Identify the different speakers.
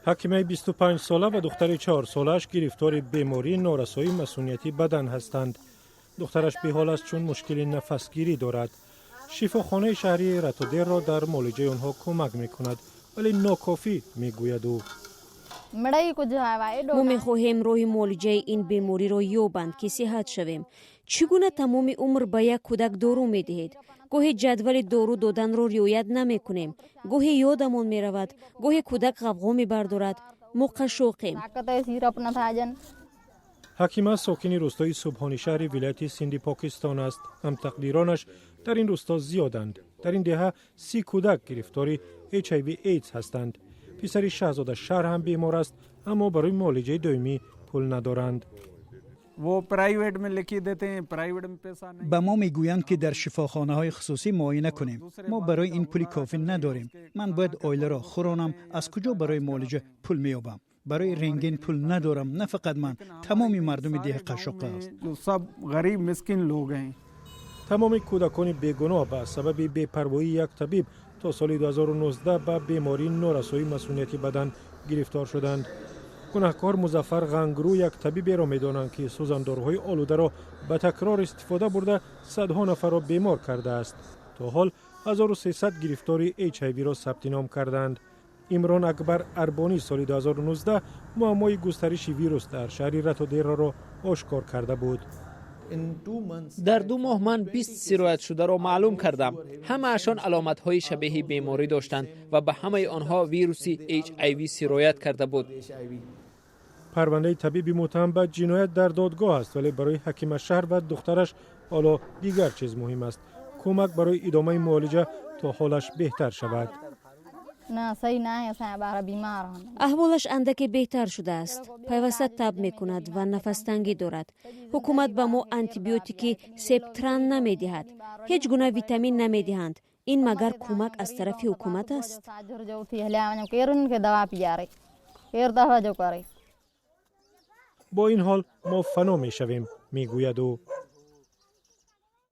Speaker 1: حکیمه 25 ساله و دختر 4 سالش گرفتار بیماری نارسایی مسئولیتی بدن هستند. دخترش به حال است چون مشکل نفسگیری دارد. شفاخانه شهری رتودر را در معالجه آنها کمک می کند ولی ناکافی می گوید او.
Speaker 2: ما می‌خواهیم راه معالجه این بیماری را یابند که صحت شویم. چگونه تمام عمر به یک کودک دارو می‌دهید؟ گاهی جدول دارو دادن را رعایت نمی‌کنیم. گاهی یادمان می‌رود، گاهی کودک غوغا می‌بردارد. ما قشاقیم.
Speaker 1: حکیمه ساکن روستای صبحانی شهر ولایت سندھ پاکستان است. هم تقدیرانش در این روستا زیادند. در این دهه 30 کودک گرفتار HIV ایدز هستند. پسر شاهزاده شهر هم بیمار است اما برای معالجه دائمی پول ندارند.
Speaker 3: به ما میگویند که در شفاخانه های خصوصی معاینه کنیم. ما برای این پول کافی نداریم. من باید آیله را خورانم. از کجا برای معالجه پول میابم؟ برای رنگین پول ندارم. نه فقط من، تمامی مردم ده قشاق است.
Speaker 1: تمام کودکان بیگناه به سبب بی‌پروایی یک طبیب تا سال 2019 به بیماری نارسایی مسئولیتی بدن گرفتار شدند. گناهکار مظفر غنگرو یک طبیب را می‌دانند که سوزاندارهای آلوده را به تکرار استفاده برده صدها نفر را بیمار کرده است. تا حال 1300 گرفتار HIV را ثبت نام کردند. عمران اکبر اربانی سال 2019 معمای گسترش ویروس در شهر رتودر را آشکار کرده بود.
Speaker 4: در 2 ماه من 20 سرایت شده را معلوم کردم. همه اشان علامت های شبیه بیماری داشتند و به همه آنها ویروسی HIV سرایت کرده بود.
Speaker 1: پرونده طبیب متهم به جنایت در دادگاه است ولی برای حکیم شهر و دخترش حالا دیگر چیز مهم است. کمک برای ادامه معالجه تا حالش بهتر شود.
Speaker 2: احوالش اندکی بهتر شده است. پیوسته تب می کند و نفس تنگی دارد. حکومت به ما آنتیبیوتیک سپتران نمی دهد. هیچ گونه ویتامین نمی دهند. این مگر کمک از طرف حکومت است؟
Speaker 1: با این حال ما فنا می شویم می گوید او.